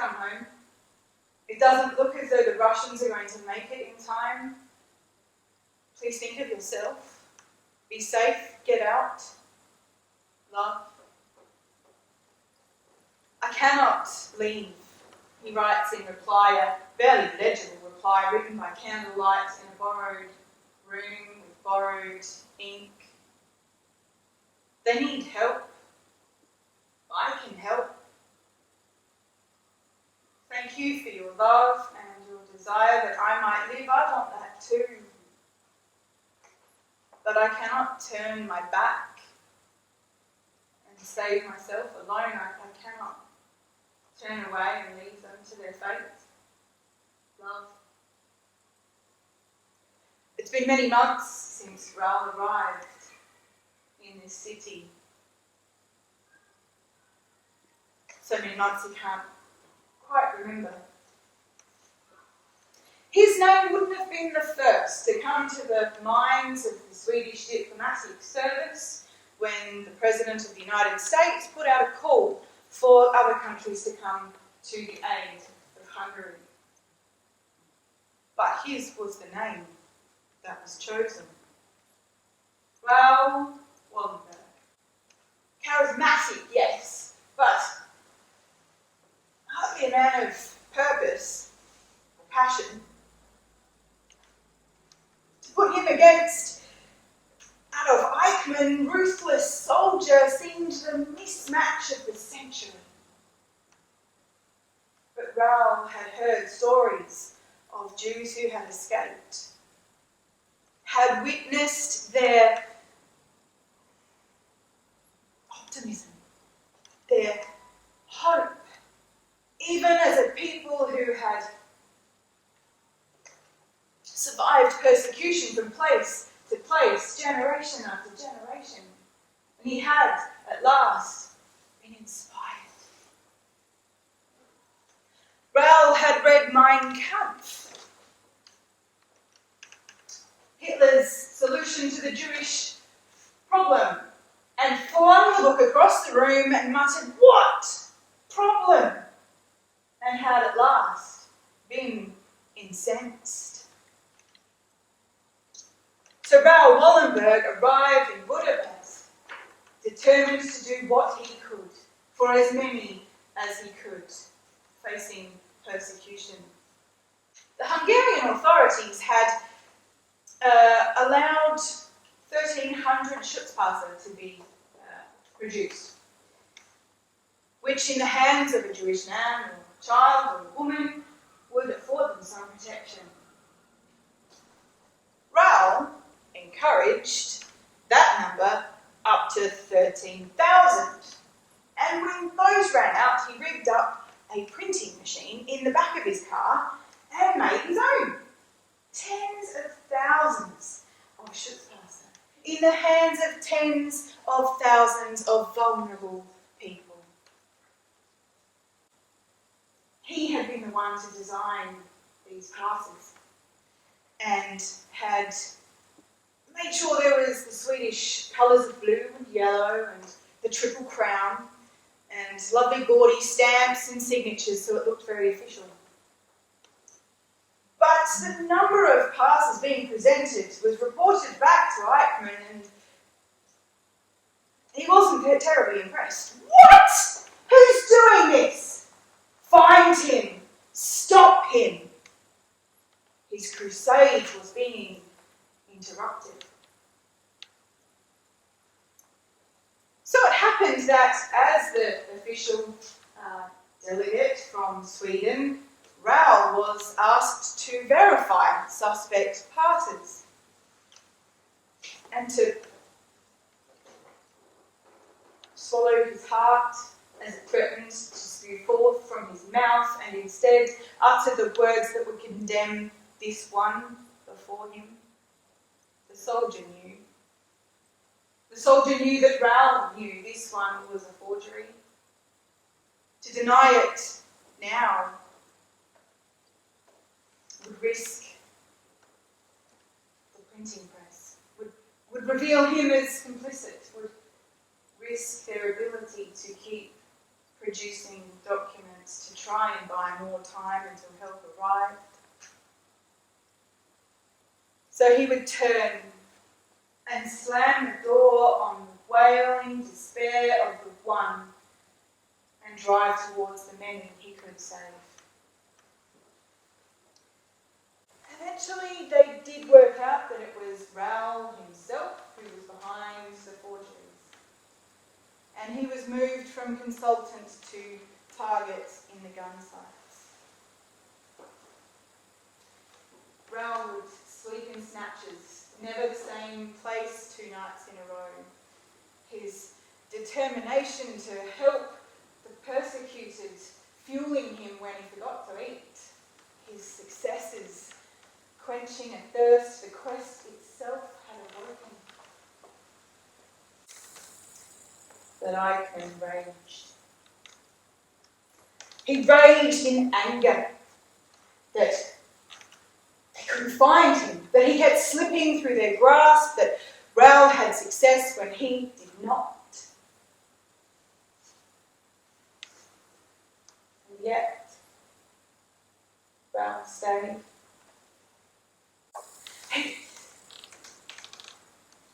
come home. It doesn't look as though the Russians are going to make it in time. Please think of yourself. Be safe, get out, love. I cannot leave, he writes in reply, a barely legible reply written by candlelight in a borrowed room with borrowed ink. They need help. I can help. Thank you for your love and your desire that I might live. I want that too. But I cannot turn my back and save myself alone. I cannot turn away and leave them to their fate. Love. It's been many months since Raoul arrived in this city. So many months he can't quite remember. His name wouldn't have been the first to come to the minds of the Swedish diplomatic service when the President of the United States put out a call for other countries to come to the aid of Hungary. But his was the name that was chosen. Raoul Wallenberg. Charismatic, yes, but hardly a man of purpose or passion. To put him against Adolf Eickmann, ruthless soldier, seemed the mismatch of the century. But Raoul had heard stories of Jews who had escaped, had witnessed their optimism, their hope, even as a people who had survived persecution from place to place, generation after generation. And he had, at last, been inspired. Raoul had read Mein Kampf, Hitler's solution to the Jewish problem, and flung the book across the room and muttered, "What problem?" and had at last been incensed. So Raoul Wallenberg arrived in Budapest, determined to do what he could for as many as he could, facing persecution. The Hungarian authorities had allowed 1,300 Schutzpasser to be produced, which in the hands of a Jewish man or a child or a woman would afford them some protection. Raoul encouraged that number up to 13,000. And when those ran out, he rigged up a printing machine in the back of his car and made his own. Tens of thousands of Schutzpasser in the hands of tens of thousands of vulnerable people. He had been the one to design these passes and had made sure there was the Swedish colours of blue and yellow and the triple crown and lovely gaudy stamps and signatures so it looked very official. But the number of passes being presented was reported back to Eickmann and he wasn't terribly impressed. What? Who's doing this? Find him. Stop him. His crusade was being interrupted. So it happened that as the official delegate from Sweden, Raoul was asked to verify suspect passes and to swallow his heart as it threatened to spew forth from his mouth and instead utter the words that would condemn this one before him. The soldier knew. The soldier knew that Raoul knew this one was a forgery. To deny it now would risk the printing press, would reveal him as complicit, would risk their ability to keep producing documents to try and buy more time until help arrived. So he would turn and slam the door on the wailing despair of the one and drive towards the many he could save. Eventually, they did work out that it was Raoul himself who was behind the forgeries, and he was moved from consultant to target in the gun sights. Raoul would sleep in snatches, never the same place 2 nights in a row. His determination to help the persecuted fueling him when he forgot to eat. His successes quenching a thirst the quest itself had awoken. But Eickmann raged. He raged in anger that they couldn't find him, that he kept slipping through their grasp, that Raoul had success when he did not. And yet, Raoul stayed.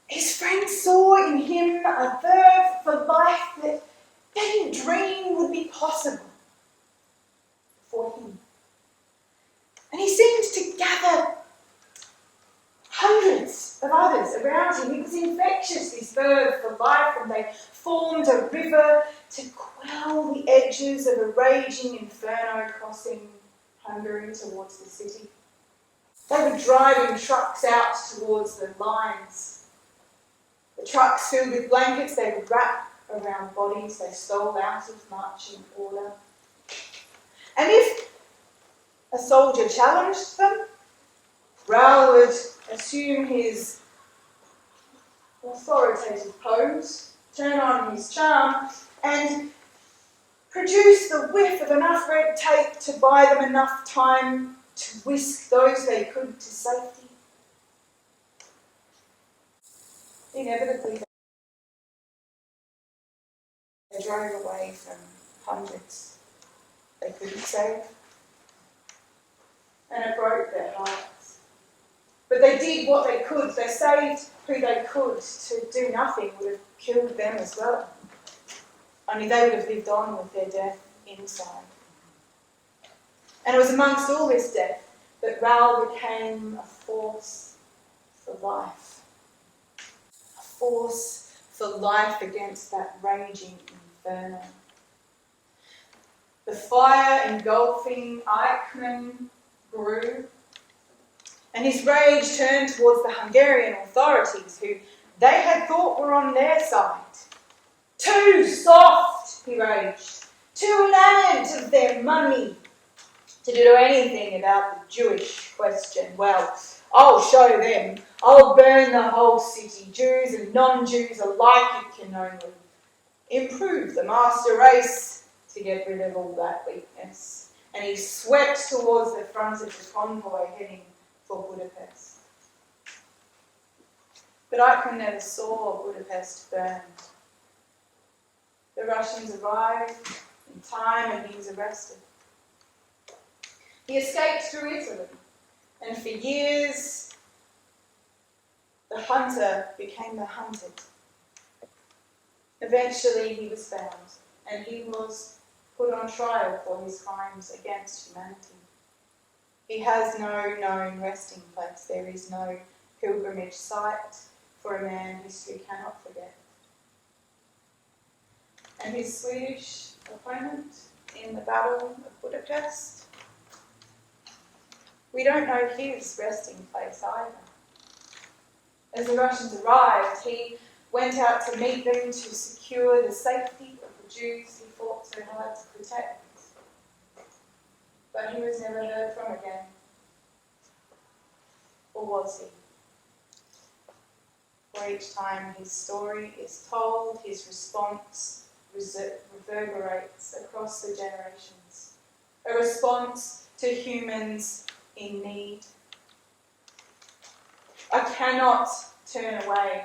His friends saw in him a verve for life that they didn't dream would be possible for him. And he seemed to gather hundreds of others around him. It was infectious, this verve for life, and they formed a river to quell the edges of a raging inferno crossing Hungary towards the city. They were driving trucks out towards the lines. The trucks filled with blankets they would wrap around bodies they stole out of marching order. And if a soldier challenged them, Raoul would assume his authoritative pose, turn on his charm, and produce the whiff of enough red tape to buy them enough time to whisk those they could to safety. Inevitably, they drove away from hundreds they couldn't save, and it broke their hearts. But they did what they could. They saved who they could. To do nothing would have killed them as well. Only they would have lived on with their death inside. And it was amongst all this death that Raoul became a force for life. A force for life against that raging inferno. The fire engulfing Eickmann grew, and his rage turned towards the Hungarian authorities, who they had thought were on their side. Too soft, he raged, too enamoured of their money to do anything about the Jewish question. Well, I'll show them. I'll burn the whole city, Jews and non-Jews alike. It can only improve the master race to get rid of all that weakness. And he swept towards the front of the convoy heading for Budapest. But Eickmann never saw Budapest burned. The Russians arrived in time and he was arrested. He escaped through Italy, and for years the hunter became the hunted. Eventually he was found, and he was put on trial for his crimes against humanity. He has no known resting place. There is no pilgrimage site for a man history cannot forget. And his Swedish opponent in the Battle of Budapest, we don't know his resting place either. As the Russians arrived, he went out to meet them to secure the safety of the Jews he fought so hard to protect. But he was never heard from again. Or was he? For each time his story is told, his response reverberates across the generations. A response to humans in need. I cannot turn away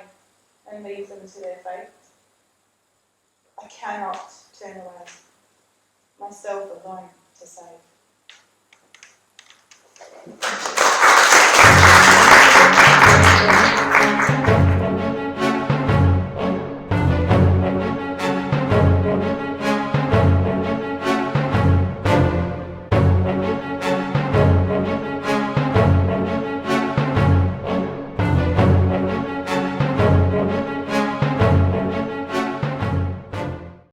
and leave them to their fate. I cannot turn away, myself alone. to save.